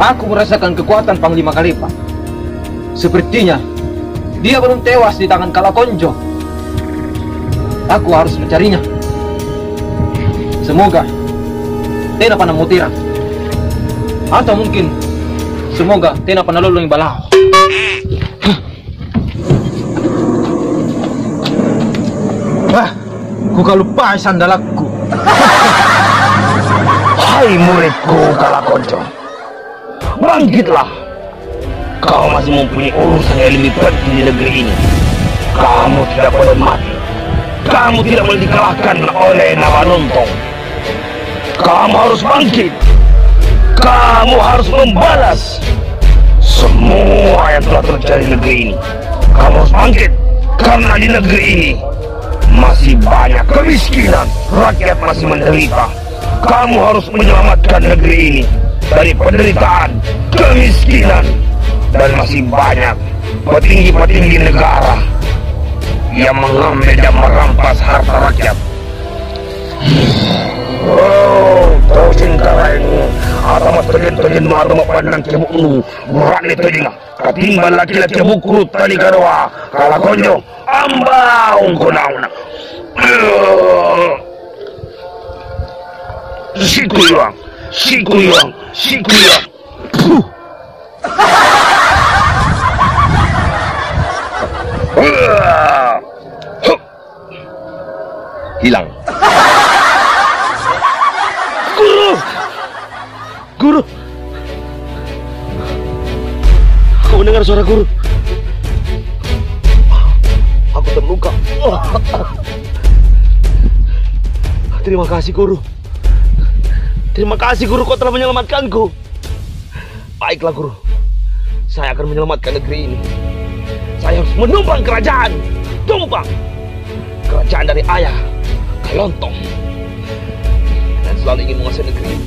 Aku merasakan kekuatan Panglima Kalepa. Sepertinya dia belum tewas di tangan Kalakonjo. Aku harus mencarinya. Semoga Tena panah mutira. Atau mungkin semoga Tena panah lolong balao. Wah, ku kalupa sandalakku. Hai muridku Kalakonjo, bangkitlah. Kau masih mempunyai urusan yang lebih penting di negeri ini. Kamu tidak boleh mati. Kamu tidak boleh dikalahkan oleh Nawalontong. Kamu harus bangkit. Kamu harus membalas semua yang telah terjadi di negeri ini. Kamu harus bangkit, karena di negeri ini masih banyak kemiskinan. Rakyat masih menderita. Kamu harus menyelamatkan negeri ini dari penderitaan, kemiskinan, dan masih banyak petinggi-petinggi negara yang mengambil dan merampas harta rakyat. Oh, tosin karainu, atau tojen-tojen atau pandang cebukmu, berani tojinga, ketimbang laki-laki bukrut tadi kadua, Kalakonjo, ambaung kunauna. Sikuyang, sikuyang, sikuyang. Hilang. Guru, aku mendengar suara guru. Aku terluka. Terima kasih guru. Terima kasih guru, kau telah menyelamatkanku. Baiklah guru, saya akan menyelamatkan negeri ini. Saya harus menumpang kerajaan, tumpang kerajaan dari ayah Kalontong, dan selalu ingin menguasai negeri ini.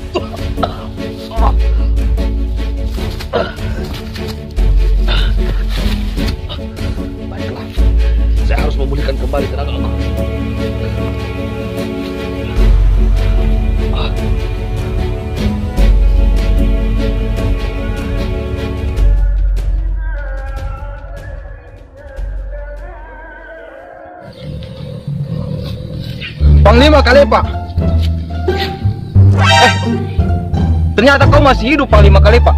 Baiklah, saya harus memulihkan kembali tenagaku. Panglima Kalepa. Ternyata kau masih hidup, Panglima Kalepa.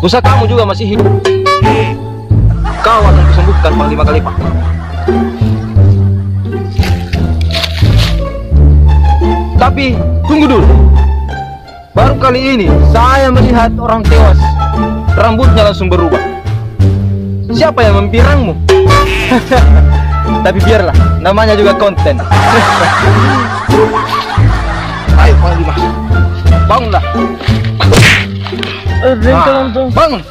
Usaha kamu juga masih hidup. Kau akan kusembuhkan, Panglima Kalepa. Tapi tunggu dulu. Baru kali ini saya melihat orang tewas, rambutnya langsung berubah. Siapa yang mempirangmu? Tapi biarlah, namanya juga konten. Ayo Panglima, bangunlah. Bangun.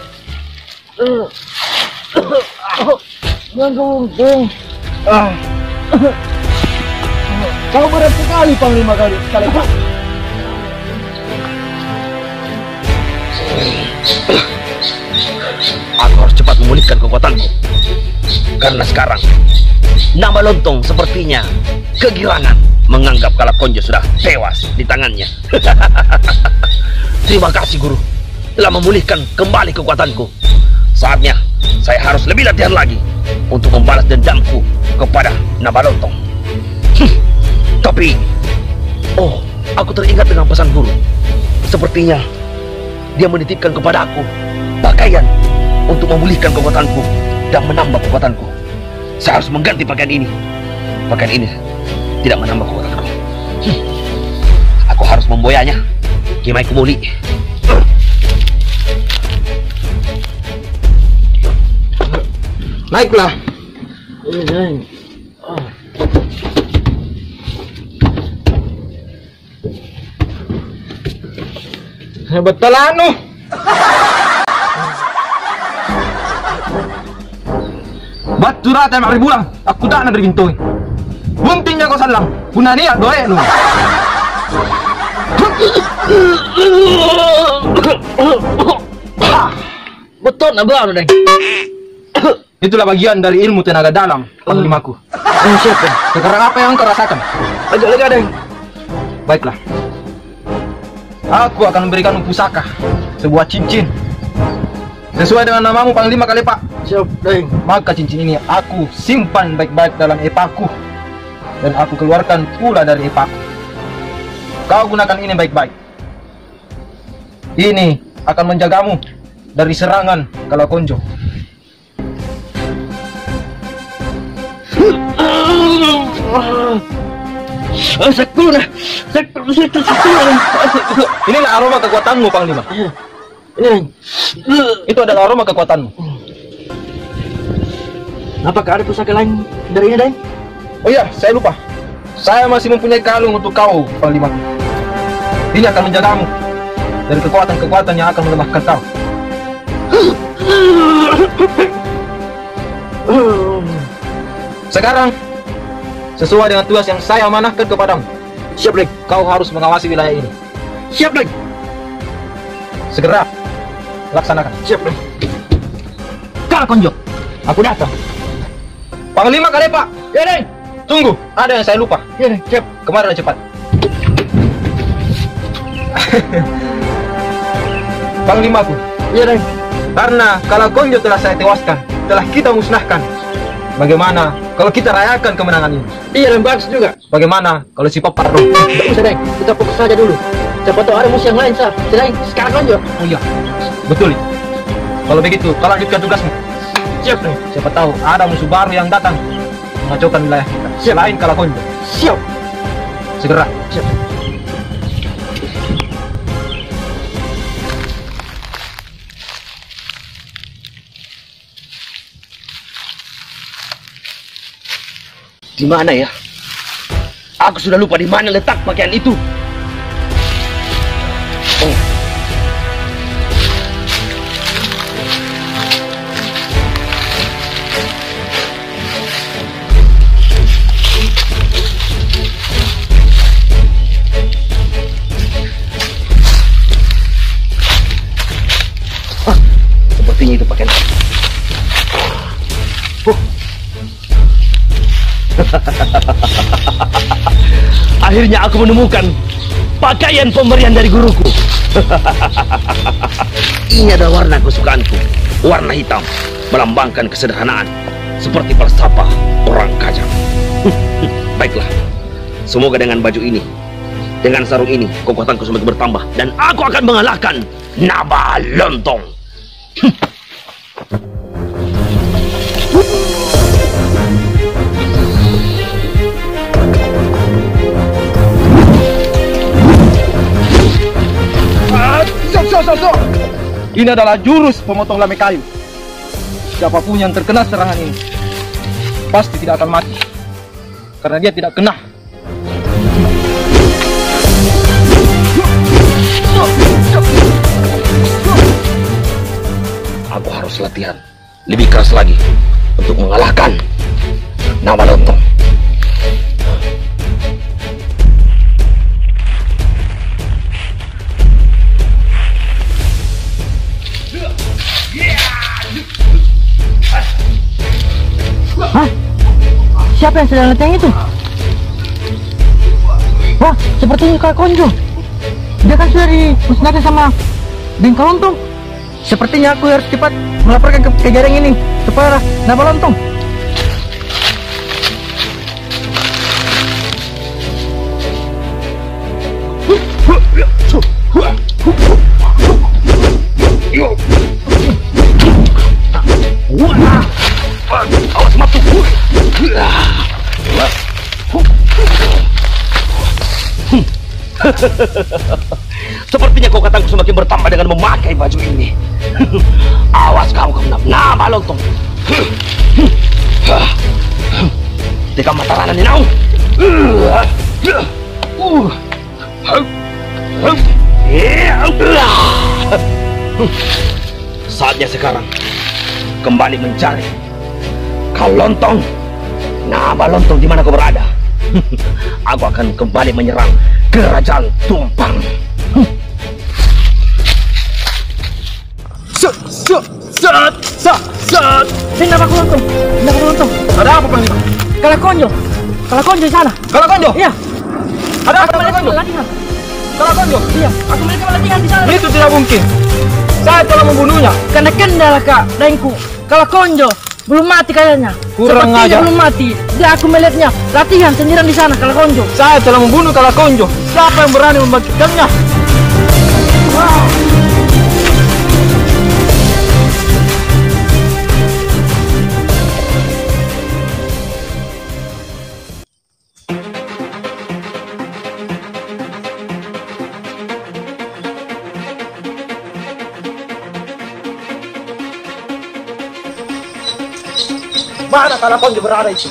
Kau berat sekali, Panglima Kalepa. Aku harus cepat memulihkan kekuatanku, karena sekarang Nawalontong sepertinya kegirangan menganggap Kalakonjo sudah tewas di tangannya. Terima kasih guru, telah memulihkan kembali kekuatanku. Saatnya saya harus lebih latihan lagi untuk membalas dendamku kepada Nawalontong. Tapi, oh, aku teringat dengan pesan guru. Sepertinya dia menitipkan kepadaku pakaian untuk memulihkan kekuatanku dan menambah kekuatanku. Saya harus mengganti pakaian ini. Pakaian ini tidak menambah kekuatanku. Aku harus memboyanya. Kimai Kumuli. Naiklah. Hebat talano. Batu rata yang bulang, aku tak nak berbintoy. Buntingnya kau salang, punani ya doe nu. Betul nak belau deh. Itulah bagian dari ilmu tenaga dalam, Panglimaku. Siapa? Sekarang apa yang kau rasakan? Agak lega deh. Baiklah. Aku akan memberikanmu pusaka, sebuah cincin sesuai dengan namamu Panglima Kalepa. Siap, Deng. Maka cincin ini aku simpan baik-baik dalam epaku, dan aku keluarkan pula dari epaku. Kau gunakan ini baik-baik. Ini akan menjagamu dari serangan Kalakonjo. Sakit. Inilah aroma kekuatanmu, Panglima. Ini, Deng. Itu adalah aroma kekuatanmu. Apakah ada pusaka lain dari ini, Deng? Oh iya, saya lupa. Saya masih mempunyai kalung untuk kau, Panglima. Ini akan menjagamu dari kekuatan-kekuatan yang akan melemahkan kau. Sekarang, sesuai dengan tugas yang saya amanahkan kepadamu, Siap, Deng. kau harus mengawasi wilayah ini. Siap, Deng. Segera laksanakan. Siap, Deng. Kalakonjo, aku datang. Panglima Kalepa. Ya, Deng. Tunggu, ada yang saya lupa. Ya, Deng. Siap. Kemarilah cepat. Panglimaku, Ya, Deng. karena Kalakonjo telah saya tewaskan, telah kita musnahkan. Bagaimana kalau kita rayakan kemenangan ini? Iya, Deng. Bagus juga. Bagaimana kalau si Papa Roh? Tidak usah, Deng. Kita fokus saja dulu. Siapa tahu ada musuh yang lain, Sar. Selain sekarang Konjo. Oh iya, betul. Kalau begitu, kau lanjutkan tugasmu. Siap, Deng. Siapa tahu ada musuh baru yang datang mengacaukan wilayah kita. Selain Kalakonjo. Siap. Segera. Siap. Di mana ya? Aku sudah lupa di mana letak pakaian itu. Oh. Sepertinya itu pakaian. Akhirnya aku menemukan pakaian pemberian dari guruku. Ini adalah warna kesukaanku, warna hitam, melambangkan kesederhanaan, seperti falsafah orang Kajang. Baiklah, semoga dengan baju ini, dengan sarung ini, kekuatanku semakin bertambah dan aku akan mengalahkan Nabalontong. Ini adalah jurus pemotong lame kayu. Siapapun yang terkena serangan ini pasti tidak akan mati, karena dia tidak kena. Aku harus latihan lebih keras lagi untuk mengalahkan Nabalontong. Hah? Siapa yang sedang latihan itu? Wah, sepertinya Kalakonjo. Dia kan sudah dimusnahkan sama Bengkalontong. Sepertinya aku harus cepat melaporkan ke kejadian ini kepada Nabalontong. Awas matu. Sepertinya kekuatanku semakin bertambah dengan memakai baju ini. Awas kamu Nabalontong. Teka mata rana ni naung. Saatnya sekarang kembali mencari Kalontong. Nabalontong, di mana kau berada? Aku akan kembali menyerang Kerajaan Tumpang. Ini Nabalontong. Nabalontong. Ada apa, Panglima? Kalakonjo. Kalakonjo di sana. Kalakonjo? Iya. Ada apa, Kalakonjo? Latihan. Kalakonjo. Iya, aku melihat latihan di sana. Itu tidak mungkin. Saya telah membunuhnya. Karena kendala kak, Dengku. Kalau Konjo belum mati kayaknya. Kurang Sepertinya ajar. belum mati. Dia aku melihatnya latihan sendirian di sana kalau Konjo. Saya telah membunuh Kalakonjo. Siapa yang berani membangkitkannya? Mana Kalakonjo berada itu?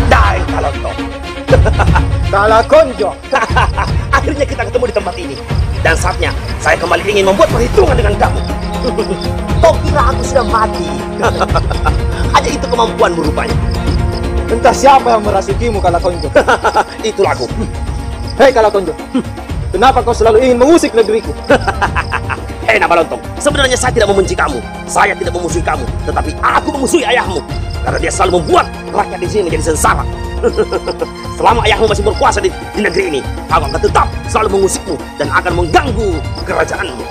Dai Kalontong. Kalakonjo. Akhirnya kita ketemu di tempat ini. Dan saatnya saya kembali ingin membuat perhitungan dengan kamu. Kau kira aku sudah mati? Hanya itu kemampuanmu rupanya. Entah siapa yang merasukimu, Kalakonjo. Itulah aku. Hei Kalakonjo, kenapa kau selalu ingin mengusik negeriku? Hei Nabalontong, sebenarnya saya tidak membenci kamu. Saya tidak memusuhi kamu, tetapi aku memusuhi ayahmu. Karena dia selalu membuat rakyat di sini menjadi sengsara. Selama ayahmu masih berkuasa di negeri ini, aku akan tetap selalu mengusikmu dan akan mengganggu kerajaanmu.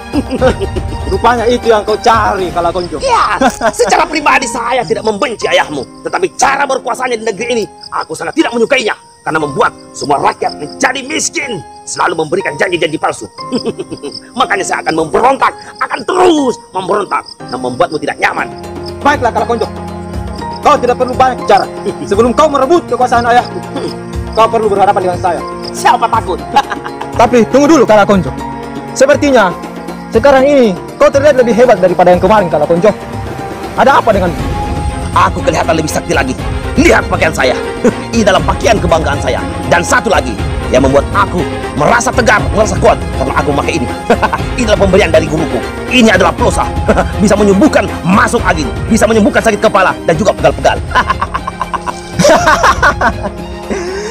Rupanya itu yang kau cari, Kalakonjo. Ya, secara pribadi saya tidak membenci ayahmu, tetapi cara berkuasanya di negeri ini aku sangat tidak menyukainya karena membuat semua rakyat menjadi miskin, selalu memberikan janji-janji palsu. Makanya saya akan memberontak, akan terus memberontak dan membuatmu tidak nyaman. Baiklah Kalakonjo, kau tidak perlu banyak bicara. Sebelum kau merebut kekuasaan ayahku, kau perlu berhadapan dengan saya. Siapa takut? Tapi tunggu dulu Kalakonjo. Sepertinya sekarang ini kau terlihat lebih hebat daripada yang kemarin, Kalakonjo. Ada apa denganmu? Aku kelihatan lebih sakti lagi. Lihat pakaian saya. Ini dalam pakaian kebanggaan saya. Dan satu lagi yang membuat aku merasa tegar, merasa kuat karena aku memakai ini. Ini adalah pemberian dari guruku. Ini adalah plosa. Bisa menyembuhkan masuk angin, bisa menyembuhkan sakit kepala dan juga pegal-pegal.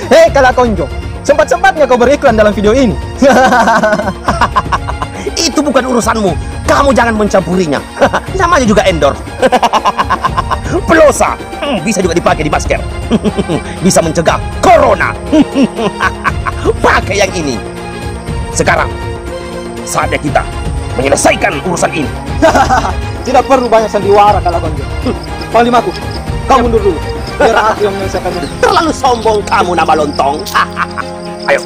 Hei Kalakonjo, sempat-sempatnya kau beriklan dalam video ini. Itu bukan urusanmu. Kamu jangan mencampurinya. Namanya juga endorse. Plosa bisa juga dipakai di masker. Bisa mencegah corona. Pakai yang ini. Sekarang saatnya kita menyelesaikan urusan ini. Tidak perlu banyak sandiwara, Kalakonjo. Panglimaku, kau mundur dulu. Biar aku yang menyelesaikan ini. Terlalu sombong kamu, Nabalontong. Ayo,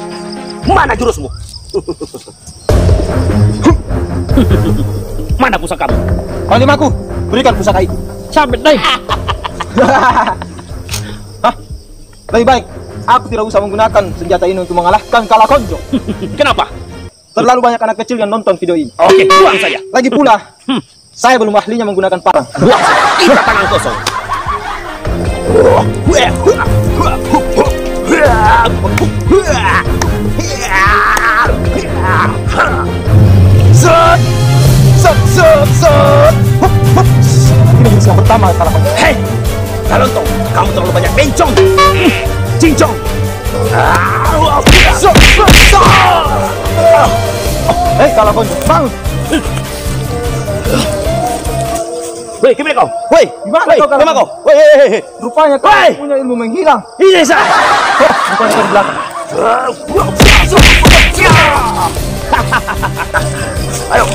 mana jurusmu? Mana pusakamu? Panglimaku, berikan pusaka itu. Sabit dai. Hah? Lebih baik aku tidak usah menggunakan senjata ini untuk mengalahkan Kalakonjo. Kenapa? Terlalu banyak anak kecil yang nonton video ini. Oke, buang saja. Lagi pula, saya belum ahlinya menggunakan parang. Buang saja. Kita tangan kosong. Zat! Zat! Zat! Zat! Ini jurus yang pertama, Kalakonjo. Hei, Kalontong, kamu terlalu banyak bencong. Cincong. Zat! Zat! Zat! Hei Kalakonjo, bangun! Woi, kemana kau? Woi, Gimana woi, kau, kemana Kalakonjo? kau? Woi, Rupanya kau Hei! punya ilmu menghilang. ini saya. Rupanya kau di belakang. Ayo,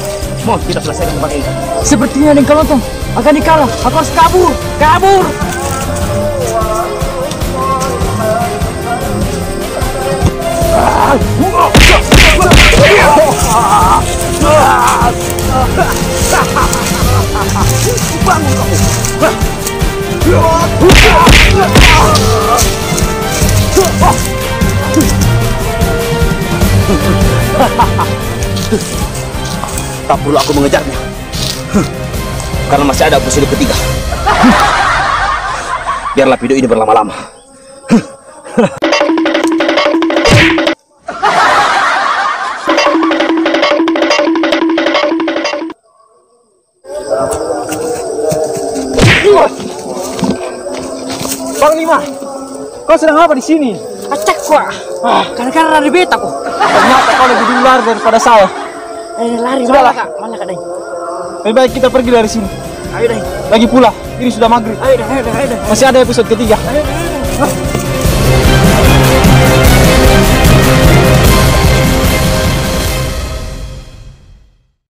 mau kita selesaikan tempat ini. Sepertinya Deng Kalontong akan dikalah. Aku harus kabur. Kabur. Tak perlu aku mengejarnya. Karena masih ada episode ketiga. Biarlah video ini berlama-lama. Kau sedang apa di sini? Acak gua. Karena ada beta kok. Ternyata kau lebih dulu lari daripada saya. Lari Sudahlah. Mana kak Dai? Lebih baik kita pergi dari sini. Ayo Dai. Lagi pula, ini sudah maghrib. Ayo Dai. Masih ada episode ketiga. Ayo.